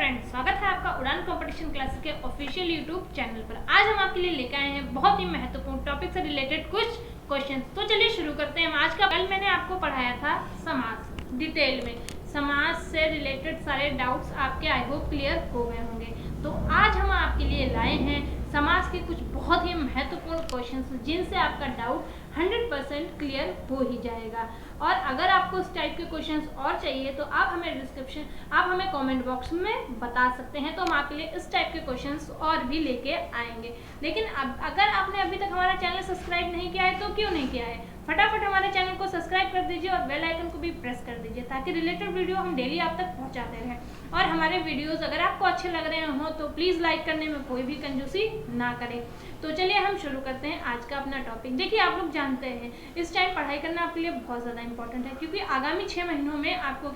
Friends, स्वागत है आपका उड़ान कंपटीशन क्लासेस के ऑफिशियल यूट्यूब चैनल पर। आज हम आपके लिए लेकर आए हैं बहुत ही महत्वपूर्ण टॉपिक से रिलेटेड कुछ क्वेश्चंस। तो चलिए शुरू करते हैं। आज का कल मैंने आपको पढ़ाया था समास डिटेल में। समास से रिलेटेड सारे डाउट्स आपके आई होप क्लियर हो गए होंगे। तो आज हम आपके लिए लाए हैं समास के कुछ बहुत ही महत्वपूर्ण क्वेश्चंस जिनसे आपका डाउट 100% क्लियर हो ही जाएगा। और अगर आपको इस टाइप के क्वेश्चंस और चाहिए तो आप हमें कमेंट बॉक्स में बता सकते हैं, तो हम आपके लिए इस टाइप के क्वेश्चंस और भी लेके आएंगे। लेकिन अब अगर आपने अभी तक हमारा चैनल सब्सक्राइब नहीं किया है तो क्यों नहीं किया है, फटाफट हमारे चैनल को सब्सक्राइब कर दीजिए और बेल आइकन को भी प्रेस कर दीजिए ताकि रिलेटेड वीडियो हम डेली आप तक पहुंचाते रहें। और हमारे वीडियोस अगर आपको अच्छे लग रहे हो तो प्लीज़ लाइक करने में कोई भी कंजूसी ना करें। तो चलिए हम शुरू करते हैं आज का अपना टॉपिक। देखिए, आप लोग जानते हैं इस टाइम पढ़ाई करना आपके लिए बहुत ज़्यादा इंपॉर्टेंट है, क्योंकि आगामी 6 महीनों में आपको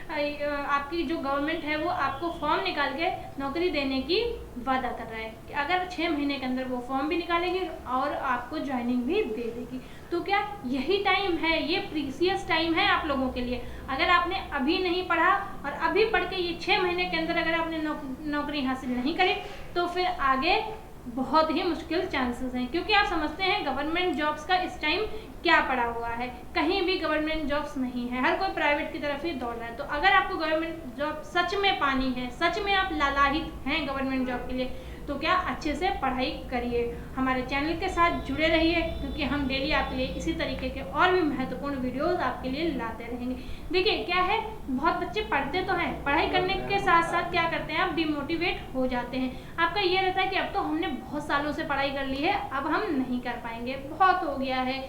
आपकी जो गवर्नमेंट है वो आपको फॉर्म निकाल के नौकरी देने की वादा कर रहा है कि अगर 6 महीने के अंदर वो फॉर्म भी निकालेगी और आपको ज्वाइनिंग भी दे देगी। तो क्या यही टाइम है, ये प्रीसियस टाइम है आप लोगों के लिए। अगर आपने अभी नहीं पढ़ा और अभी पढ़ के ये 6 महीने के अंदर अगर आपने नौकरी हासिल नहीं करी तो फिर आगे बहुत ही मुश्किल चांसेस हैं, क्योंकि आप समझते हैं गवर्नमेंट जॉब्स का इस टाइम क्या पड़ा हुआ है। कहीं भी गवर्नमेंट जॉब्स नहीं है, हर कोई प्राइवेट की तरफ ही दौड़ रहा है। तो अगर आपको गवर्नमेंट जॉब सच में पानी है, सच में आप लालायित हैं गवर्नमेंट जॉब के लिए, तो क्या अच्छे से पढ़ाई करिए, हमारे चैनल के साथ जुड़े रहिए, क्योंकि हम डेली आपके लिए इसी तरीके के और भी महत्वपूर्ण वीडियोस आपके लिए लाते रहेंगे। देखिए क्या है, बहुत बच्चे पढ़ते तो हैं, पढ़ाई करने के साथ साथ क्या करते हैं, आप डिमोटिवेट हो जाते हैं। आपका ये रहता है कि अब तो हमने बहुत सालों से पढ़ाई कर ली है, अब हम नहीं कर पाएंगे, बहुत हो गया है,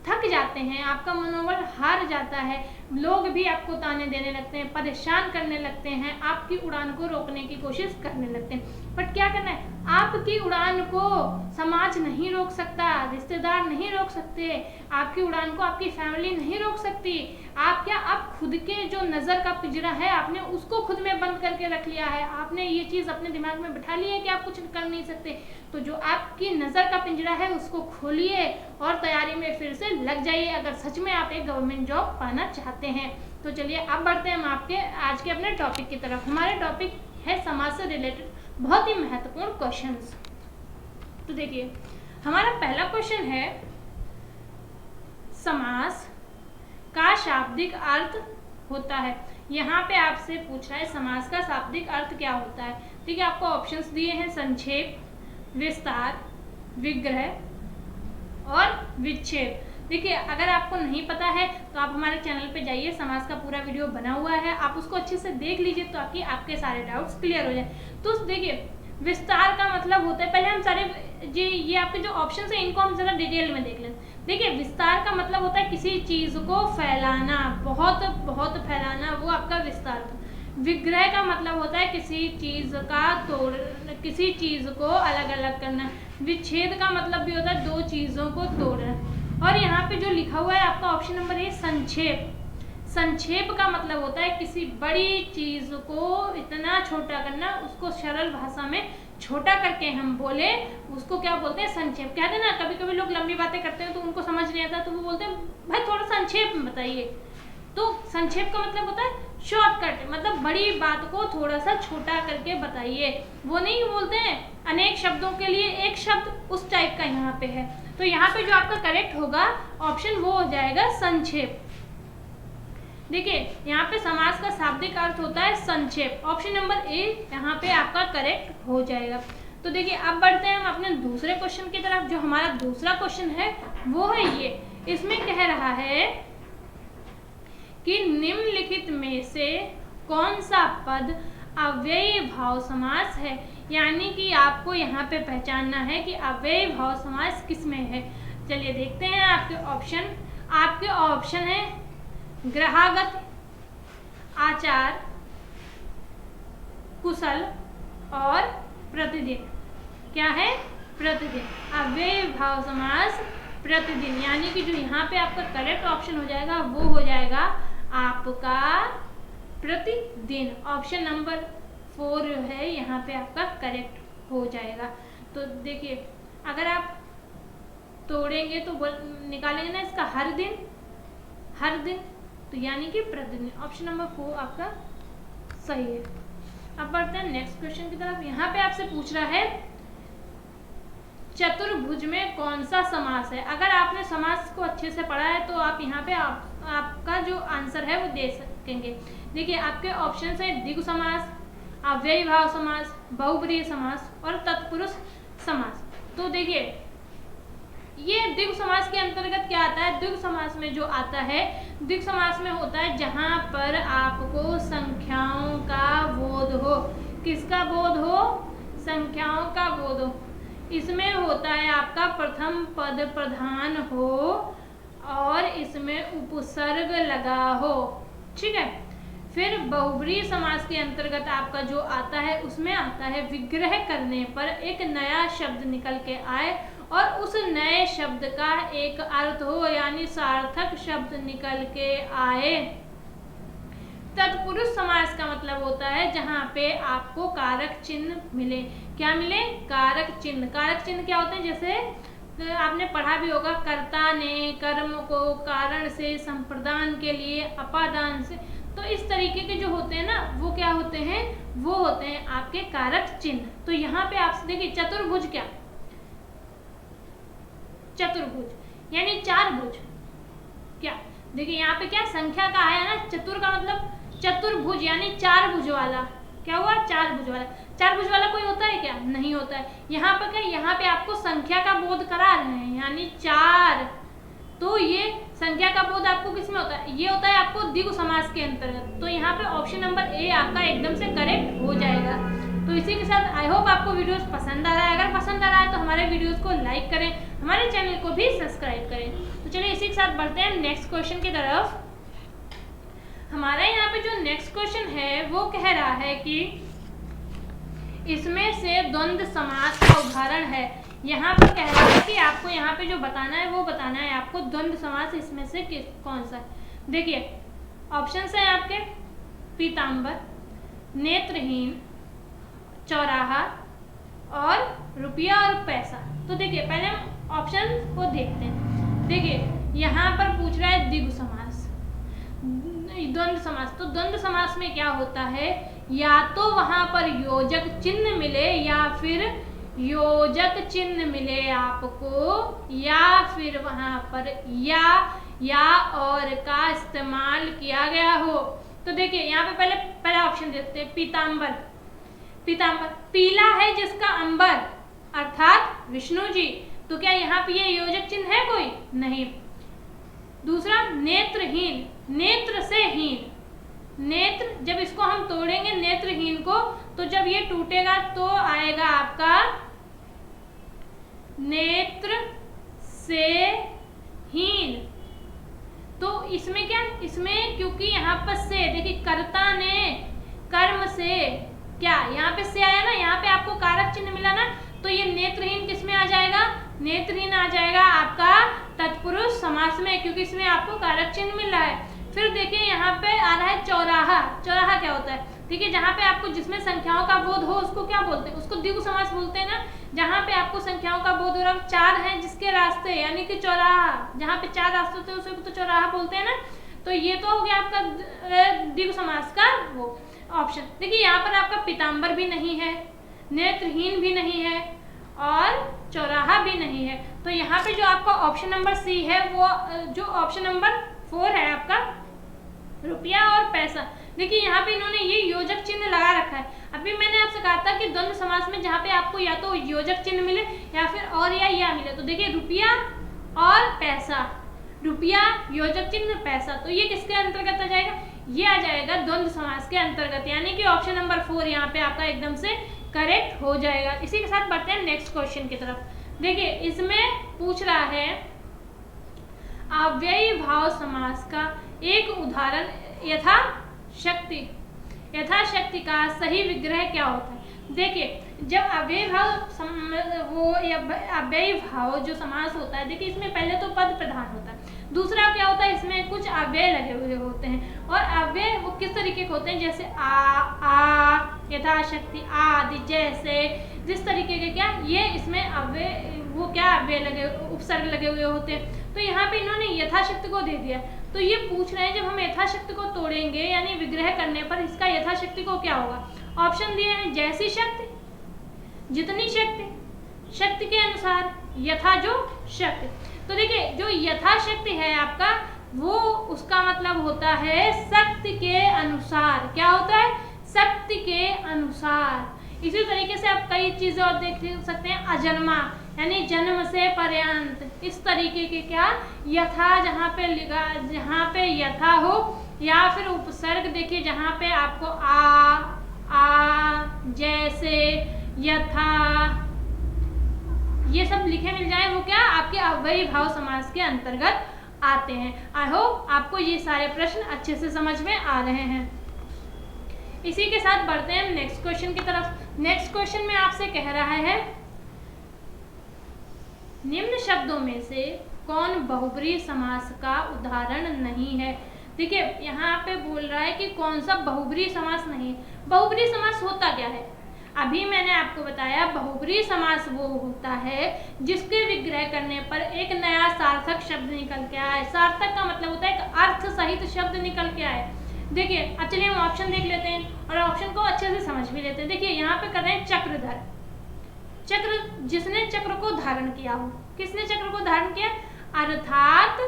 थक जाते हैं, आपका मनोबल हार जाता है, लोग भी आपको ताने देने लगते हैं, परेशान करने लगते हैं, आपकी उड़ान को रोकने की कोशिश करने लगते हैं। बट क्या करना है, आपकी उड़ान को समाज नहीं रोक सकता, रिश्तेदार नहीं रोक सकते, आपकी उड़ान को आपकी फैमिली नहीं रोक सकती। आप खुद के जो नज़र का पिंजरा है आपने उसको खुद में बंद करके रख लिया है, आपने ये चीज़ अपने दिमाग में बिठा ली है कि आप कुछ कर नहीं सकते। तो जो आपकी नज़र का पिंजरा है उसको खोलिए और तैयारी में फिर से लग जाइए, अगर सच में आप एक गवर्नमेंट जॉब पाना चाहते हैं। तो चलिए अब बढ़ते हैं हम आपके आज के अपने टॉपिक की तरफ। हमारे टॉपिक है समाज से रिलेटेड बहुत ही महत्वपूर्ण क्वेश्चंस। तो देखिए, हमारा पहला क्वेश्चन है, समास का शाब्दिक अर्थ होता है। यहाँ पे आपसे पूछ रहा है समास का शाब्दिक अर्थ क्या होता है। ठीक है, आपको ऑप्शंस दिए हैं संक्षेप, विस्तार, विग्रह और विच्छेद। देखिए, अगर आपको नहीं पता है तो आप हमारे चैनल पे जाइए, समास का पूरा वीडियो बना हुआ है, आप उसको अच्छे से देख लीजिए ताकि आपके सारे डाउट्स क्लियर हो जाए। तो देखिए, विस्तार का मतलब होता है, पहले हम सारे ये आपके जो ऑप्शन है इनको हम जरा डिटेल में देख लें। देखिए, विस्तार का मतलब होता है किसी चीज़ को फैलाना, बहुत बहुत फैलाना, वो आपका विस्तार। विग्रह का मतलब होता है किसी चीज़ को अलग अलग करना। विच्छेद का मतलब भी होता है दो चीज़ों को तोड़ना। और यहाँ पे जो लिखा हुआ है आपका ऑप्शन नंबर ए संक्षेप, संक्षेप का मतलब होता है किसी बड़ी चीज़ को इतना छोटा करना, उसको सरल भाषा में छोटा करके हम बोले उसको क्या बोलते हैं, संक्षेप। कहते हैं ना, कभी कभी लोग लंबी बातें करते हैं तो उनको समझ नहीं आता तो वो बोलते हैं भाई थोड़ा संक्षेप में बताइए। तो संक्षेप का मतलब होता है शॉर्टकट, मतलब बड़ी बात को थोड़ा सा छोटा करके बताइए। वो नहीं बोलते हैं अनेक शब्दों के लिए एक शब्द, उस टाइप का यहाँ पे है। तो यहाँ पे जो आपका करेक्ट होगा ऑप्शन वो हो जाएगा संक्षेप। देखिए, यहाँ पे समास का शाब्दिक अर्थ होता है संक्षेप, ऑप्शन नंबर ए यहाँ पे आपका करेक्ट हो जाएगा। तो देखिए, अब बढ़ते हैं हम अपने दूसरे क्वेश्चन की तरफ। जो हमारा दूसरा क्वेश्चन है वो है ये, इसमें कह रहा है कि निम्नलिखित में से कौन सा पद अव्ययी भाव समास है। यानी कि आपको यहाँ पे पहचानना है कि अव्ययी भाव समास किस में है। चलिए देखते हैं आपके ऑप्शन है ग्रहागत, आचार, कुशल और प्रतिदिन। क्या है? प्रतिदिन। अव्ययी भाव समास प्रतिदिन, यानी कि जो यहाँ पे आपका करेक्ट ऑप्शन हो जाएगा वो हो जाएगा आपका प्रतिदिन। ऑप्शन नंबर 4 है यहाँ पे आपका करेक्ट हो जाएगा। तो देखिए, अगर आप तोड़ेंगे तो निकालेंगे ना इसका हर दिन, तो यानी कि प्रतिदिन। ऑप्शन नंबर 4 आपका सही है। अब बढ़ते हैं नेक्स्ट क्वेश्चन की तरफ। यहाँ पे आपसे पूछ रहा है चतुर्भुज में कौन सा समास है। अगर आपने समास को अच्छे से पढ़ा है तो आप यहाँ पे आपका जो आंसर है वो दे सकेंगे। देखिए आपके ऑप्शन है द्विगु समास, अव्ययी भाव समास, बहुब्रीहि समास और तत्पुरुष समास। तो देखिए ये द्विगु समास के अंतर्गत क्या आता है। द्विगु समास में जो आता है, द्विगु समास में होता है जहां पर आपको संख्याओं का बोध हो। किसका बोध हो? संख्याओं का बोध हो। इसमें होता है आपका प्रथम पद प्रधान हो और इसमें उपसर्ग लगा हो। ठीक है। फिर बहुब्रीहि समास के अंतर्गत आपका जो आता है उसमें आता है विग्रह करने पर एक नया शब्द निकल के आए और उस नए शब्द का एक अर्थ हो, यानी सार्थक शब्द निकल के आए। तत्पुरुष समास का मतलब होता है जहां पे आपको कारक चिन्ह मिले। क्या मिले? कारक चिन्ह। कारक चिन्ह क्या होते हैं? जैसे आपने पढ़ा भी होगा, कर्ता ने कर्म को कारण से, संप्रदान के लिए, अपादान से। तो इस तरीके के जो होते हैं ना, वो क्या होते हैं? वो होते हैं आपके कारक चिन्ह। तो यहाँ पे आपसे देखिए चतुर्भुज, क्या चतुर्भुज यानी चार भुज। क्या देखिए यहाँ पे क्या संख्या का आया ना, चतुर का मतलब चतुर्भुज यानी चार भुज वाला। क्या हुआ? चार भुज वाला। चार भुज वाला कोई होता है क्या? नहीं होता है। यहाँ पर क्या, यहाँ पे आपको संख्या का बोध करा रहे हैं यानी चार। तो ये संख्या का बोध आपको किसमें होता है? ये होता है आपको द्विगु समास के अंतर्गत। तो यहाँ पे ऑप्शन नंबर ए आपका एकदम से करेक्ट हो जाएगा। तो इसी के साथ आई होप आपको वीडियोस पसंद आ रहा है। अगर पसंद आ रहा है तो हमारे वीडियोस को लाइक करें, हमारे चैनल को भी सब्सक्राइब करें। तो चलिए इसी के साथ बढ़ते हैं नेक्स्ट क्वेश्चन की तरफ। हमारा यहाँ पे जो नेक्स्ट क्वेश्चन है वो कह रहा है कि इसमें से द्वंद्व समास का उदाहरण है। यहाँ पर कह रहा है कि आपको यहाँ पे जो बताना है वो बताना है आपको द्वंद्व समास इसमें से कौन सा है। देखिए ऑप्शंस हैं आपके पीताम्बर, नेत्रहीन, चौराहा और रुपया और पैसा। तो देखिए पहले हम ऑप्शन को देखते हैं। देखिए यहाँ पर पूछ रहा है द्विगु समास, द्वंद्व समास। तो द्वंद्व समास में क्या होता है, या तो वहां पर योजक चिन्ह मिले या फिर योजक चिन्ह मिले आपको, या फिर वहां पर या और का इस्तेमाल किया गया हो। तो देखिए यहाँ पे पहला ऑप्शन देखते हैं पीताम्बर। पीताम्बर पीला है जिसका अंबर अर्थात विष्णु जी। तो क्या यहाँ पे ये योजक चिन्ह है? कोई नहीं। दूसरा नेत्रहीन, नेत्र से हीन। नेत्र, जब इसको हम तोड़ेंगे नेत्रहीन को, तो जब ये टूटेगा तो आएगा आपका नेत्र से हीन। तो इसमें क्या, इसमें क्योंकि यहाँ पर से, देखिए कर्ता ने कर्म से, क्या यहाँ पे से आया ना, यहाँ पे आपको कारक चिन्ह मिला ना, तो ये नेत्रहीन किस में आ जाएगा? नेत्रहीन आ जाएगा आपका तत्पुरुष समास में, क्योंकि इसमें आपको कारक चिन्ह मिल रहा है। फिर देखिए यहाँ पे आ रहा है चौराहा। चौराहा क्या होता है? देखिए जहाँ पे आपको जिसमें संख्याओं का बोध हो उसको क्या बोलते हैं? उसको द्विगु समास बोलते हैं ना। जहाँ पे आपको संख्याओं का बोध हो रहा है, चार हैं जिसके रास्ते, यानी कि चौराहा, जहाँ पे चार रास्ते होते हैं उसे तो चौराहा बोलते हैं ना। तो ये तो हो गया आपका द्विगु समास का वो ऑप्शन। देखिए यहाँ पर आपका पीताम्बर भी नहीं है, नेत्रहीन भी नहीं है और चौराहा भी नहीं है। तो यहाँ पे जो आपका ऑप्शन नंबर सी है, वो जो ऑप्शन नंबर 4 है आपका रुपया और पैसा। देखिए यहाँ पे इन्होंने ये योजक चिन्ह लगा रखा है। अभी मैंने आपसे कहा था कि द्वंद्व समास में जहाँ पे आपको या तो योजक चिन्ह मिले या फिर और या मिले। तो देखिए रुपया और पैसा, रुपया योजक चिन्ह पैसा, तो ये किसके अंतर्गत आ जाएगा? ये आ जाएगा द्वंद्व समास के अंतर्गत, यानी कि ऑप्शन नंबर 4 यहाँ पे आपका एकदम से करेक्ट हो जाएगा। इसी के साथ बढ़ते हैं नेक्स्ट क्वेश्चन की तरफ। देखिए इसमें पूछ रहा है अव्ययी भाव समास का एक उदाहरण यथाशक्ति का सही विग्रह क्या होता है। देखिए जब अव्ययी भाव जो समास होता है, देखिए इसमें पहले तो पद प्रधान होता है, दूसरा क्या होता है, इसमें कुछ अव्यय लगे हुए होते हैं। और अव्यय वो किस तरीके के होते हैं, जैसे आ, यथाशक्ति, आदि, जैसे, जिस तरीके के क्या ये इसमें अव्यय, वो क्या अव्यय लगे, उपसर्ग लगे हुए होते हैं। तो यहाँ पे इन्होंने यथाशक्ति को दे दिया। तो ये पूछ रहे हैं जब हम यथाशक्ति को तोड़ेंगे यानी विग्रह करने पर इसका यथाशक्ति को क्या होगा। ऑप्शन दिए हैं जैसी शक्ति, जितनी शक्ति, शक्ति के अनुसार, यथा जो शक्ति। तो देखिए जो यथाशक्ति है आपका, वो उसका मतलब होता है शक्ति के अनुसार। क्या होता है? शक्ति के अनुसार। इसी तरीके से आप कई चीजें और देख सकते हैं, अजन्मा यानी जन्म से पर्यंत, इस तरीके के क्या यथा, जहाँ पे लिखा, जहाँ पे यथा हो, या फिर उपसर्ग देखिए जहाँ पे आपको आ, जैसे, यथा, ये सब लिखे मिल जाए, वो क्या आपके अव्ययी भाव समास के अंतर्गत आते हैं। आई होप आपको ये सारे प्रश्न अच्छे से समझ में आ रहे हैं। इसी के साथ बढ़ते हैं नेक्स्ट क्वेश्चन की तरफ। नेक्स्ट क्वेश्चन में आपसे कह रहा है निम्न शब्दों में से कौन बहुब्रीहि समास का उदाहरण नहीं है। देखिए यहाँ पे बोल रहा है कि कौन सा बहुब्रीहि समास नहीं। बहुब्रीहि समास होता क्या है? अभी मैंने आपको बताया बहुब्रीहि समास वो होता है जिसके विग्रह करने पर एक नया सार्थक शब्द निकल के आए। सार्थक का मतलब होता है एक अर्थ सहित शब्द निकल के आए। देखिए अब चलिए हम ऑप्शन देख लेते हैं और ऑप्शन को अच्छे से समझ भी लेते हैं। देखिए यहाँ पे कर रहे हैं चक्रधर। चक्र, जिसने चक्र को धारण किया हो। किसने चक्र को धारण किया? अर्थात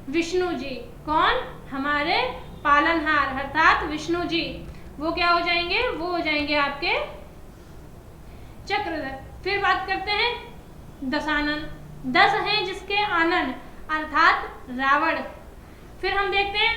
विष्णु जी। कौन? हमारे पालनहार अर्थात विष्णु जी। वो क्या हो जाएंगे? वो हो जाएंगे आपके चक्रधर। फिर बात करते हैं दशानन। 10 हैं जिसके आनन अर्थात रावण। फिर हम देखते हैं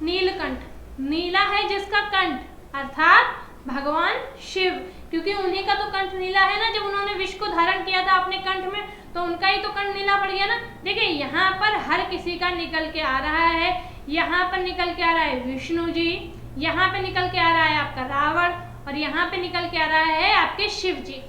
नीलकंठ। नीला है जिसका कंठ अर्थात भगवान शिव, क्योंकि उन्हीं का तो कंठ नीला है ना। जब उन्होंने विष को धारण किया था अपने कंठ में, तो उनका ही तो कंठ नीला पड़ गया ना। देखिए यहाँ पर हर किसी का निकल के आ रहा है। यहाँ पर निकल के आ रहा है विष्णु जी, यहाँ पे निकल के आ रहा है आपका रावण, और यहाँ पे निकल के आ रहा है आपके शिव जी।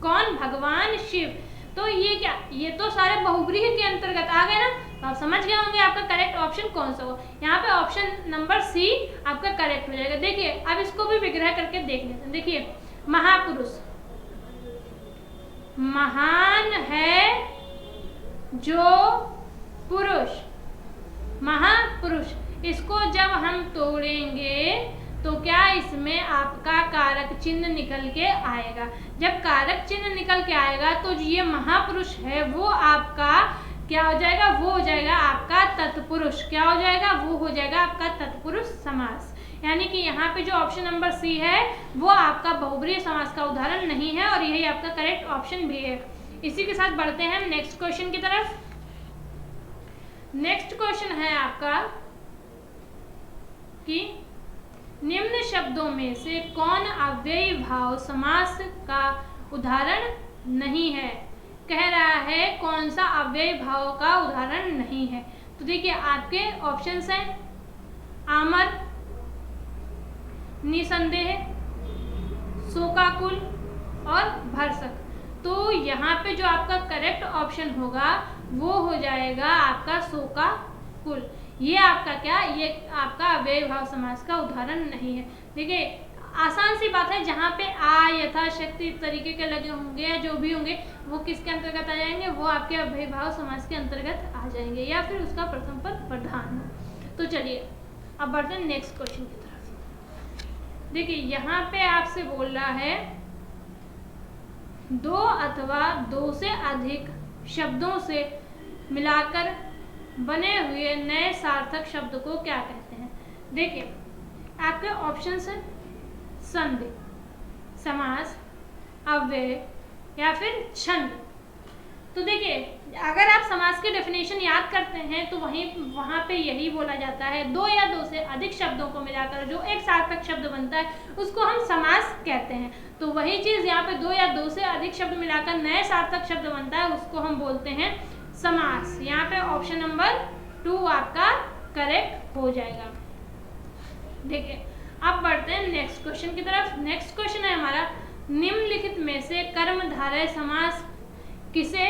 कौन? भगवान शिव। तो ये क्या, ये तो सारे बहुब्रीहि के अंतर्गत आ गए ना। तो आप समझ गए होंगे आपका करेक्ट ऑप्शन कौन सा हो। यहाँ पे ऑप्शन नंबर सी आपका करेक्ट हो जाएगा। देखिए अब इसको भी विग्रह करके देख लेते हैं। देखिए महापुरुष, महान है जो पुरुष, महापुरुष, इसको जब हम तोड़ेंगे तो क्या इसमें आपका कारक चिन्ह निकल के आएगा। जब कारक चिन्ह निकल के आएगा तो ये महापुरुष है वो आपका क्या हो जाएगा? वो हो जाएगा आपका तत्पुरुष। क्या हो जाएगा? वो हो जाएगा आपका तत्पुरुष समास। यानी कि यहाँ पे जो ऑप्शन नंबर सी है वो आपका बहुब्रीहि समास का उदाहरण नहीं है, और यही आपका करेक्ट ऑप्शन भी है। इसी के साथ बढ़ते हैं नेक्स्ट क्वेश्चन की तरफ। नेक्स्ट क्वेश्चन है आपका कि निम्न शब्दों में से कौन अव्ययी भाव समास का उदाहरण नहीं है। कह रहा है कौन सा अव्ययी भाव का उदाहरण नहीं है। तो देखिए आपके ऑप्शंस हैं आमर, निसंदेह, शोकाकुल और भरसक। तो यहाँ पे जो आपका करेक्ट ऑप्शन होगा वो हो जाएगा आपका शोकाकुल। ये आपका क्या, ये आपका अव्ययी भाव समास का उदाहरण नहीं है। देखिए आसान सी बात है, जहाँ पे आ, यथाशक्ति तरीके के लगे होंगे या जो भी होंगे वो किसके अंतर्गत आ जाएंगे? वो आपके अव्ययी भाव समास के अंतर्गत आ जाएंगे, या फिर उसका प्रथम पद प्रधान हो। तो चलिए अब बढ़ते हैं नेक्स्ट क्वेश्चन की तरफ। देखिए यहाँ पे आपसे बोल रहा है 2 अथवा 2 से अधिक शब्दों से मिलाकर बने हुए नए सार्थक शब्द को क्या कहते हैं। देखिए आपके ऑप्शंस हैं संधि, समास, अव्यय या फिर छंद। तो देखिए अगर आप समास की डेफिनेशन याद करते हैं तो वहाँ पे यही बोला जाता है 2 या 2 से अधिक शब्दों को मिलाकर जो एक सार्थक शब्द बनता है उसको हम समास कहते हैं। तो वही चीज़ यहाँ पे 2 या 2 से अधिक शब्द मिलाकर नए सार्थक शब्द बनता है, उसको हम बोलते हैं समास। यहाँ पे ऑप्शन नंबर 2 आपका करेक्ट हो जाएगा। देखिए अब बढ़ते हैं नेक्स्ट क्वेश्चन की तरफ। नेक्स्ट क्वेश्चन है हमारा निम्नलिखित में से कर्मधारय समास किसे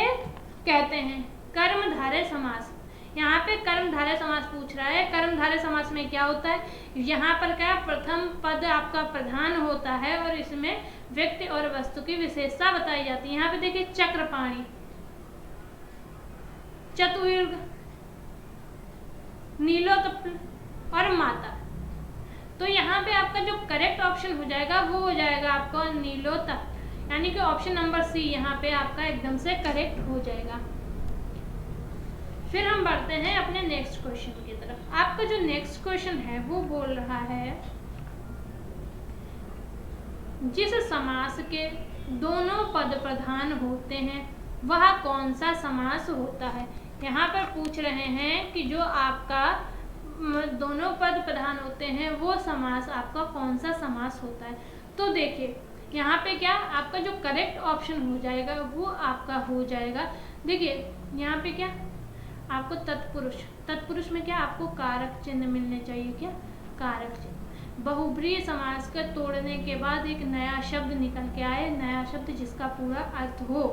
कहते हैं। कर्मधारय समास, यहाँ पे कर्मधारय समास पूछ रहा है। कर्मधारय समास में क्या होता है, यहाँ पर क्या प्रथम पद आपका प्रधान होता है और इसमें व्यक्ति और वस्तु की विशेषता बताई जाती है। यहाँ पे देखिए चक्रपाणी, चतुर्युग, नीलोत्पल और माता। तो यहाँ पे आपका जो करेक्ट ऑप्शन हो जाएगा वो हो जाएगा आपका नीलोत्तर, यानी कि ऑप्शन नंबर सी यहाँ पे आपका एकदम से करेक्ट हो जाएगा। फिर हम बढ़ते हैं अपने नेक्स्ट क्वेश्चन की तरफ। आपका जो नेक्स्ट क्वेश्चन है वो बोल रहा है जिस समास के दोनों पद प्रधान होते हैं वह कौन सा समास होता है। यहाँ पर पूछ रहे हैं कि जो आपका दोनों पद प्रधान होते हैं वो समास आपका कौन सा समास होता है। तो देखिए यहाँ पे क्या आपका जो करेक्ट ऑप्शन हो जाएगा वो आपका हो जाएगा, देखिए यहाँ पे क्या आपको तत्पुरुष, तत्पुरुष में क्या आपको कारक चिन्ह मिलने चाहिए, क्या कारक चिन्ह। बहुब्रीहि समास का तोड़ने के बाद एक नया शब्द निकल के आए, नया शब्द जिसका पूरा अर्थ हो,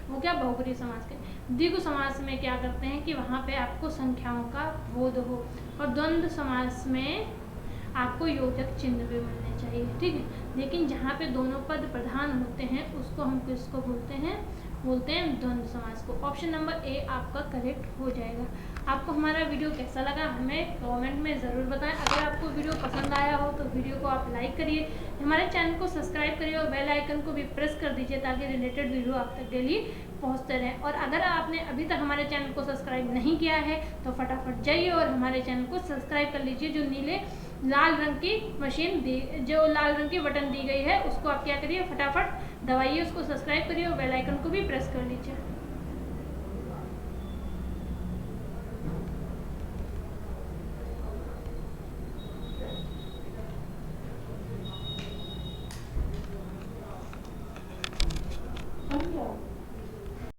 वो क्या बहुब्रीहि समास के। द्विगु समास में क्या करते हैं कि वहाँ पे आपको संख्याओं का बोध हो, और द्वंद्व समास में आपको योजक चिन्ह भी मिलने चाहिए, ठीक है। लेकिन जहाँ पे दोनों पद प्रधान होते हैं उसको हम किसको बोलते हैं, बोलते हैं द्वंद्व समास को। ऑप्शन नंबर ए आपका करेक्ट हो जाएगा। आपको हमारा वीडियो कैसा लगा हमें कमेंट में ज़रूर बताएं। अगर आपको वीडियो पसंद आया हो तो वीडियो को आप लाइक करिए, हमारे चैनल को सब्सक्राइब करिए और बेल आइकन को भी प्रेस कर दीजिए ताकि रिलेटेड वीडियो आप तक डेली पहुंचते रहें। और अगर आपने अभी तक हमारे चैनल को सब्सक्राइब नहीं किया है तो फटाफट जाइए और हमारे चैनल को सब्सक्राइब कर लीजिए। जो लाल रंग की मशीन दी, जो लाल रंग की बटन दी गई है उसको आप क्या करिए, फटाफट दबाइए, उसको सब्सक्राइब करिए और बेल आइकन को भी प्रेस कर लीजिए।